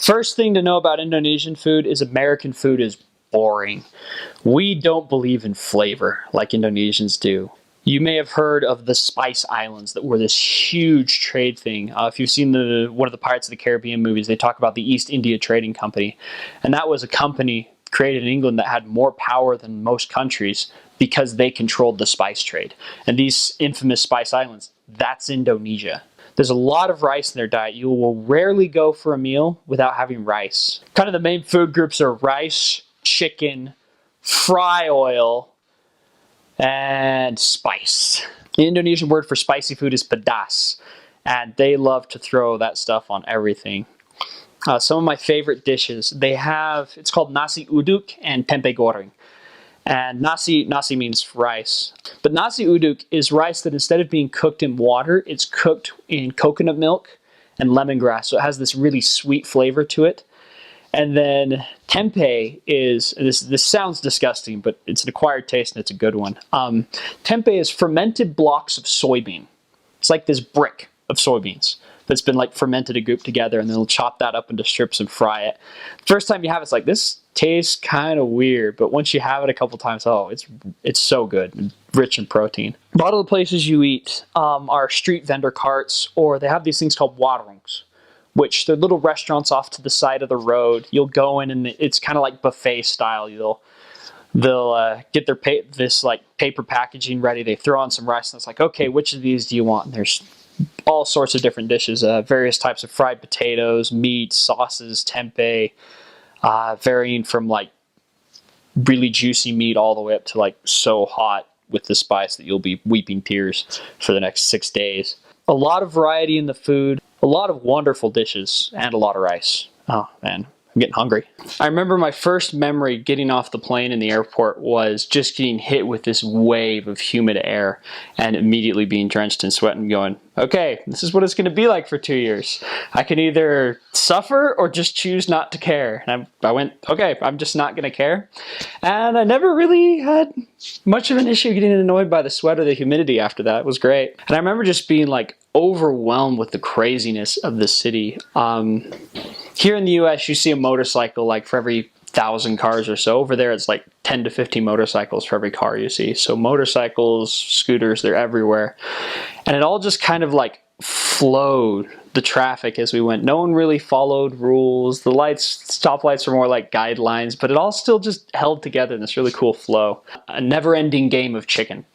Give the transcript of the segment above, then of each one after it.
First thing to know about Indonesian food is American food is boring. We don't believe in flavor like Indonesians do. You may have heard of the Spice Islands that were this huge trade thing. If you've seen one of the Pirates of the Caribbean movies, they talk about the East India Trading Company. And that was a company created in England that had more power than most countries because they controlled the spice trade. And these infamous Spice Islands, that's Indonesia. There's a lot of rice in their diet. You will rarely go for a meal without having rice. Kind of the main food groups are rice, chicken, fry oil, and spice. The Indonesian word for spicy food is pedas, and they love to throw that stuff on everything. Some of my favorite dishes, it's called nasi uduk and tempeh goreng. And nasi means rice. But nasi uduk is rice that instead of being cooked in water, it's cooked in coconut milk and lemongrass. So it has this really sweet flavor to it. And then tempeh is, this sounds disgusting, but it's an acquired taste and it's a good one. Tempeh is fermented blocks of soybean. It's like this brick of soybeans that's been like fermented and grouped together, and then they'll chop that up into strips and fry it. First time you have it, it's like, this tastes kind of weird, but once you have it a couple times, oh, it's so good and rich in protein. A lot of the places you eat are street vendor carts, or they have these things called warungs, which they're little restaurants off to the side of the road. You'll go in and it's kind of like buffet style. They'll get their this like paper packaging ready. They throw on some rice and it's like, okay, which of these do you want? And there's all sorts of different dishes, various types of fried potatoes, meat, sauces, tempeh, varying from like really juicy meat all the way up to like so hot with the spice that you'll be weeping tears for the next 6 days. A lot of variety in the food. A lot of wonderful dishes and a lot of rice. Oh man, I'm getting hungry. I remember my first memory getting off the plane in the airport was just getting hit with this wave of humid air and immediately being drenched in sweat and going, okay, this is what it's going to be like for 2 years. I can either suffer or just choose not to care. And I went, okay, I'm just not going to care. And I never really had much of an issue getting annoyed by the sweat or the humidity after that. It was great. And I remember just being like overwhelmed with the craziness of the city. Here in the US, you see a motorcycle like for every 1,000 cars or so. Over there, it's like 10 to 15 motorcycles for every car you see. So motorcycles, scooters, they're everywhere. And it all just kind of like flowed, the traffic as we went. No one really followed rules. The stoplights were more like guidelines, but it all still just held together in this really cool flow. A never-ending game of chicken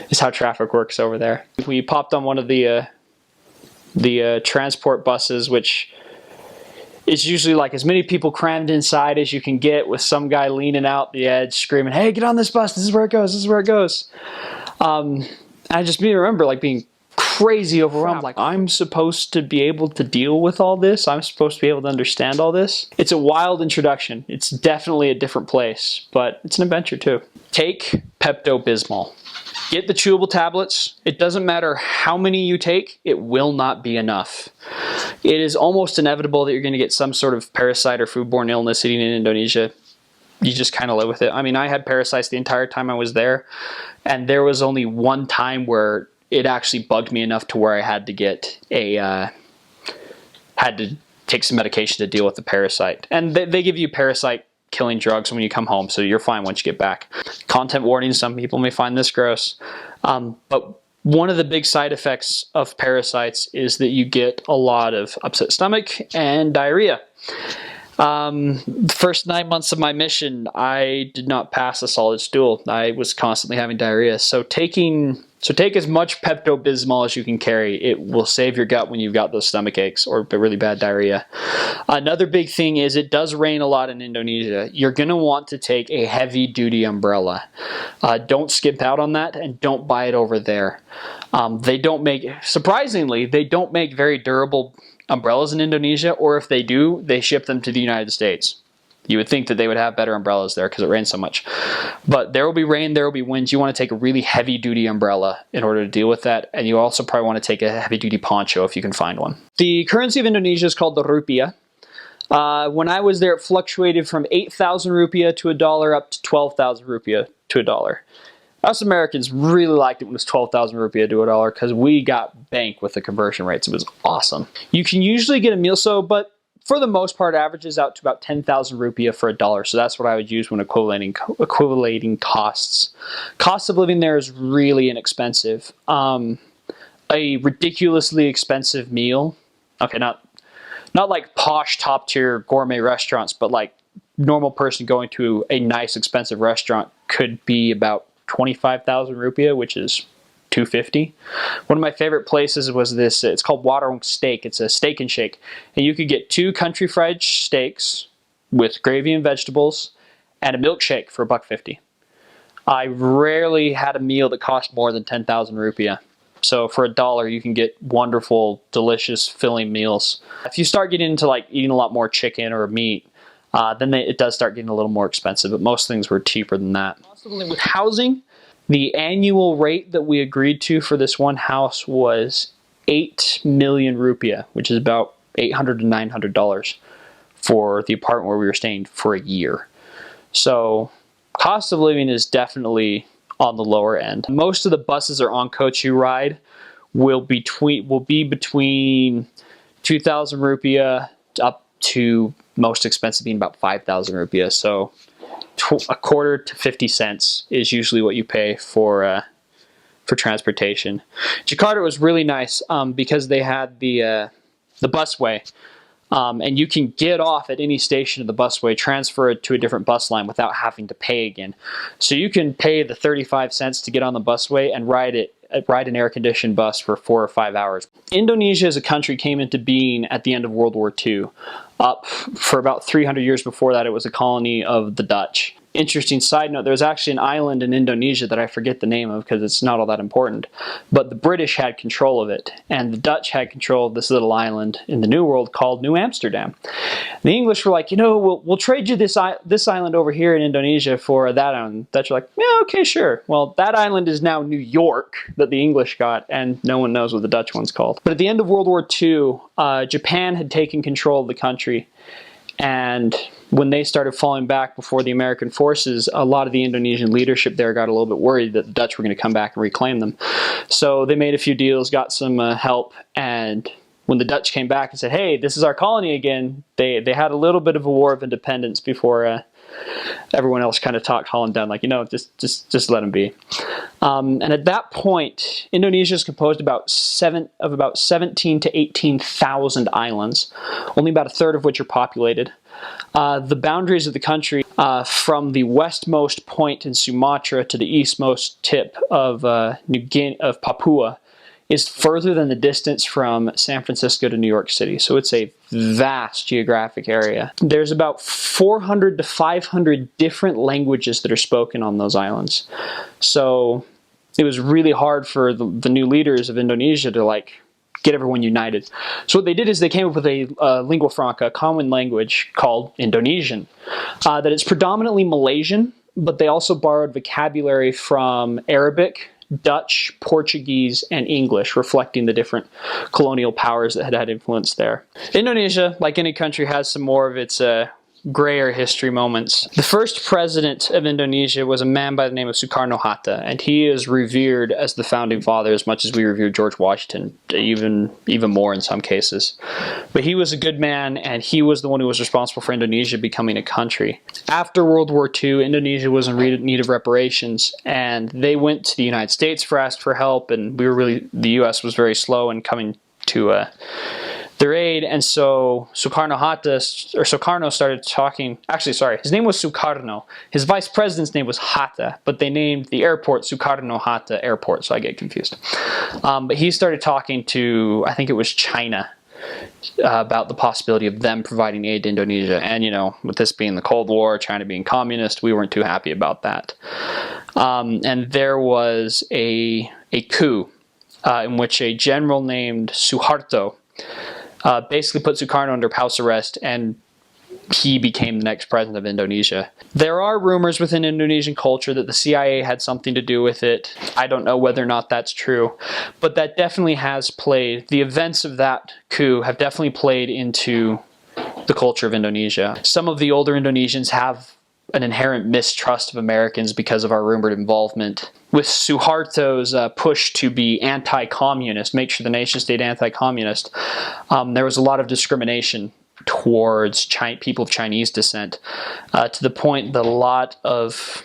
is how traffic works over there. We popped on one of the transport buses, which is usually like as many people crammed inside as you can get, with some guy leaning out the edge screaming, hey, get on this bus, this is where it goes, this is where it goes. I just remember like being crazy overwhelmed, like I'm supposed to be able to deal with all this, I'm supposed to be able to understand all this. It's a wild introduction. It's definitely a different place, but it's an adventure too. Take Pepto-Bismol. Get the chewable tablets. It doesn't matter how many you take, it will not be enough. It is almost inevitable that you're going to get some sort of parasite or foodborne illness eating in Indonesia. You just kind of live with it. I mean, I had parasites the entire time I was there, and there was only one time where it actually bugged me enough to where I had to get had to take some medication to deal with the parasite. And they give you parasite killing drugs when you come home, so you're fine once you get back. Content warning, some people may find this gross, but one of the big side effects of parasites is that you get a lot of upset stomach and diarrhea. The first 9 months of my mission, I did not pass a solid stool. I was constantly having diarrhea. So take as much Pepto-Bismol as you can carry. It will save your gut when you've got those stomach aches or really bad diarrhea. Another big thing is it does rain a lot in Indonesia. You're going to want to take a heavy-duty umbrella. Don't skip out on that, and don't buy it over there. Surprisingly, they don't make very durable umbrellas in Indonesia, or if they do, they ship them to the United States. You would think that they would have better umbrellas there because it rains so much. But there will be rain, there will be winds. You want to take a really heavy-duty umbrella in order to deal with that, and you also probably want to take a heavy-duty poncho if you can find one. The currency of Indonesia is called the rupiah. When I was there, it fluctuated from 8,000 rupiah to $1 up to 12,000 rupiah to $1. Us Americans really liked it when it was 12,000 rupiah to $1 because we got bank with the conversion rates. It was awesome. You can usually get a meal, but for the most part, averages out to about 10,000 rupiah for $1. So that's what I would use when equating costs. Cost of living there is really inexpensive. A ridiculously expensive meal. Okay, not like posh top tier gourmet restaurants, but like normal person going to a nice expensive restaurant could be about 25,000 rupiah, which is 250. One of my favorite places was this. It's called Warung Steak. It's a steak and shake, and you could get 2 country fried steaks with gravy and vegetables, and a milkshake for $1.50. I rarely had a meal that cost more than 10,000 rupiah. So for $1, you can get wonderful, delicious, filling meals. If you start getting into like eating a lot more chicken or meat, then it does start getting a little more expensive. But most things were cheaper than that. With housing, the annual rate that we agreed to for this one house was 8 million rupiah, which is about $800 to $900 for the apartment where we were staying for a year. So cost of living is definitely on the lower end. Most of the buses are on coach you ride will be between 2,000 rupiah up to most expensive being about 5,000 rupiah. So a quarter to 50 cents is usually what you pay for transportation. Jakarta was really nice because they had the busway. And you can get off at any station of the busway, transfer it to a different bus line without having to pay again. So you can pay the 35 cents to get on the busway and ride an air-conditioned bus for 4 or 5 hours. Indonesia as a country came into being at the end of World War II. Up for about 300 years before that, it was a colony of the Dutch. Interesting side note, there's actually an island in Indonesia that I forget the name of because it's not all that important, but the British had control of it, and the Dutch had control of this little island in the New World called New Amsterdam. The English were like, we'll trade you this island over here in Indonesia for that island. The Dutch are like, yeah, okay, sure. Well, that island is now New York that the English got, and no one knows what the Dutch one's called. But at the end of World War II, Japan had taken control of the country, and when they started falling back before the American forces, a lot of the Indonesian leadership there got a little bit worried that the Dutch were going to come back and reclaim them. So they made a few deals, got some help, and when the Dutch came back and said, hey, this is our colony again, they had a little bit of a war of independence before everyone else kind of talked Holland down, like, just let them be. And at that point, Indonesia is composed of about 17 to 18,000 islands, only about a third of which are populated. The boundaries of the country, from the westmost point in Sumatra to the eastmost tip of Papua, is further than the distance from San Francisco to New York City. So it's a vast geographic area. There's about 400 to 500 different languages that are spoken on those islands. So it was really hard for the new leaders of Indonesia to get everyone united. So what they did is they came up with a lingua franca, a common language called Indonesian. That it's predominantly Malaysian, but they also borrowed vocabulary from Arabic, Dutch, Portuguese, and English, reflecting the different colonial powers that had influence there. Indonesia, like any country, has some more of its grayer history moments. The first president of Indonesia was a man by the name of Soekarno-Hatta, and he is revered as the founding father as much as we revere George Washington, even more in some cases. But he was a good man, and he was the one who was responsible for Indonesia becoming a country. After World War II, Indonesia was in need of reparations, and they went to the United States asked for help, and the U.S. was very slow in coming to their aid, and so Sukarno started talking. Actually, sorry, his name was Sukarno. His vice president's name was Hatta, but they named the airport Sukarno-Hatta Airport, so I get confused. But he started talking to, I think it was China, about the possibility of them providing aid to Indonesia. And, with this being the Cold War, China being communist, we weren't too happy about that. And there was a coup in which a general named Suharto basically put Sukarno under house arrest, and he became the next president of Indonesia. There are rumors within Indonesian culture that the CIA had something to do with it. I don't know whether or not that's true, but that definitely has played, the events of that coup have definitely played into the culture of Indonesia. Some of the older Indonesians have an inherent mistrust of Americans because of our rumored involvement. With Suharto's push to be anti-communist, make sure the nation stayed anti-communist, there was a lot of discrimination towards people of Chinese descent, to the point that a lot of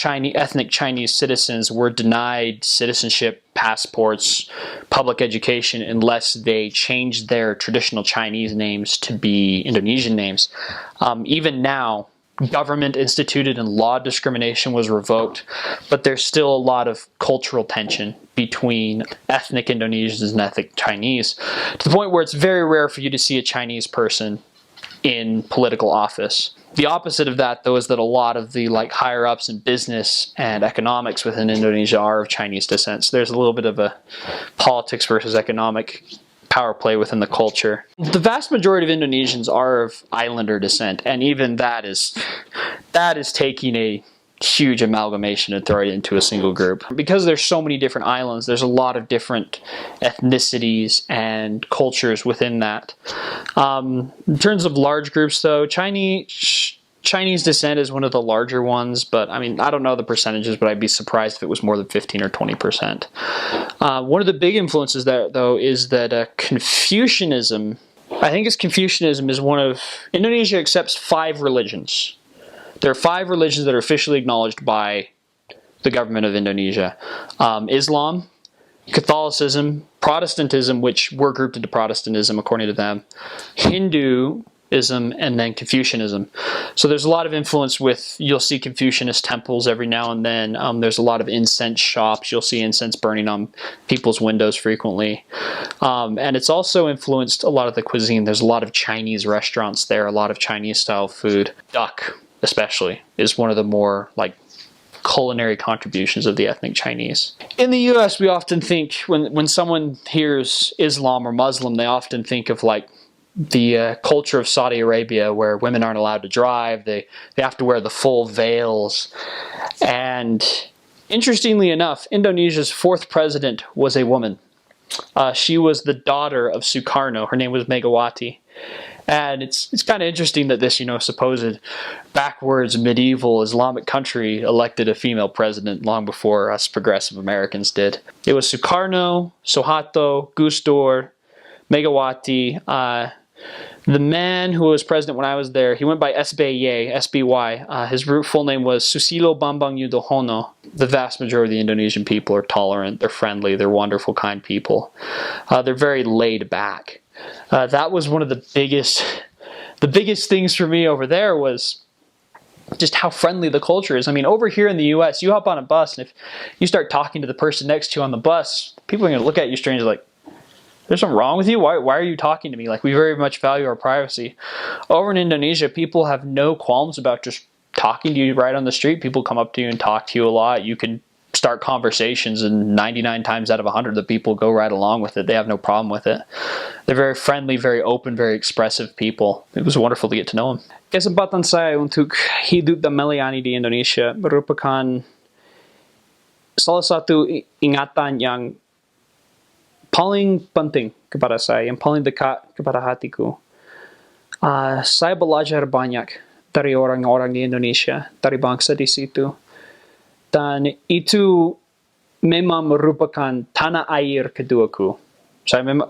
ethnic Chinese citizens were denied citizenship, passports, public education, unless they changed their traditional Chinese names to be Indonesian names. Even now, government-instituted and law discrimination was revoked, but there's still a lot of cultural tension between ethnic Indonesians and ethnic Chinese, to the point where it's very rare for you to see a Chinese person in political office. The opposite of that, though, is that a lot of the higher-ups in business and economics within Indonesia are of Chinese descent. So there's a little bit of a politics versus economic power play within the culture. The vast majority of Indonesians are of islander descent, and even that is taking a huge amalgamation and throwing it into a single group. Because there's so many different islands, there's a lot of different ethnicities and cultures within that. In terms of large groups, though, Chinese descent is one of the larger ones, but I mean, I don't know the percentages, but I'd be surprised if it was more than 15 or 20%. One of the big influences there, though, is that Confucianism, is one of, Indonesia accepts 5 religions. There are 5 religions that are officially acknowledged by the government of Indonesia. Islam, Catholicism, Protestantism, which were grouped into Protestantism according to them, Hinduism, and then Confucianism. So there's a lot of influence you'll see Confucianist temples every now and then. There's a lot of incense shops. You'll see incense burning on people's windows frequently. And it's also influenced a lot of the cuisine. There's a lot of Chinese restaurants there, a lot of Chinese style food. Duck, especially, is one of the more culinary contributions of the ethnic Chinese. In the US, we often think, when someone hears Islam or Muslim, they often think of the culture of Saudi Arabia, where women aren't allowed to drive, they have to wear the full veils. And interestingly enough, Indonesia's 4th president was a woman. She was the daughter of Sukarno. Her name was Megawati. And it's kind of interesting that this, supposed backwards medieval Islamic country elected a female president long before us progressive Americans did. It was Sukarno, Suharto, Gusdur, Megawati. The man who was president when I was there, he went by SBY. His full name was Susilo Bambang Yudhoyono. The vast majority of the Indonesian people are tolerant, they're friendly, they're wonderful, kind people. They're very laid back. That was one of the biggest things for me over there, was just how friendly the culture is. I mean, over here in the US, you hop on a bus, and if you start talking to the person next to you on the bus, people are going to look at you strange like, there's something wrong with you? Why are you talking to me? We very much value our privacy. Over in Indonesia, people have no qualms about just talking to you right on the street. People come up to you and talk to you a lot. You can start conversations, and 99 times out of 100 the people go right along with it. They have no problem with it. They're very friendly, very open, very expressive people. It was wonderful to get to know them. Kesempatan saya untuk hidup dan melayani di Indonesia merupakan salah satu ingatan yang paling penting kepada saya, yang paling dekat kepada hatiku. Saya belajar banyak dari orang-orang di Indonesia, dari bangsa di situ. Dan itu memang merupakan tanah air keduaku.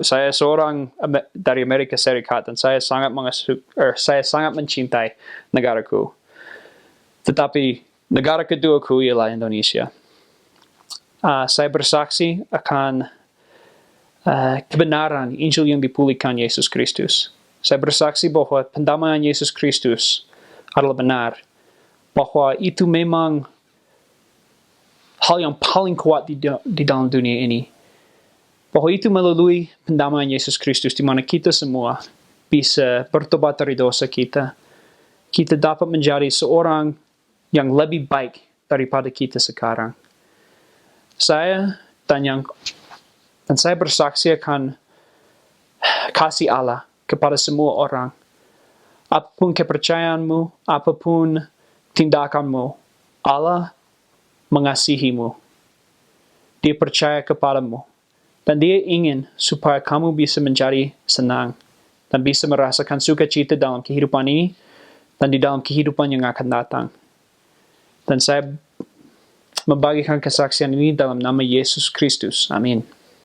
Saya seorang dari Amerika Serikat, dan saya sangat mencintai negaraku. Tetapi negara keduaku ialah Indonesia. Saya bersaksi akan kebenaran Injil yang dipulihkan Yesus Kristus. Saya bersaksi bahwa pendamaian Yesus Kristus adalah benar, bahwa itu memang hal yang paling kuat di dalam dunia ini. Bahwa itu melalui pendamaian Yesus Kristus, di mana kita semua bisa bertobat dari dosa kita. Kita dapat menjadi seorang yang lebih baik daripada kita sekarang. Saya bersaksi akan kasih Allah kepada semua orang. Apapun kepercayaanmu, apapun tindakanmu, Allah mengasihimu. Dia percaya kepadamu. Dan dia ingin supaya kamu bisa menjadi senang dan bisa merasakan sukacita dalam kehidupan ini dan di dalam kehidupan yang akan datang. Dan saya membagikan kesaksian ini dalam nama Yesus Kristus. Amin.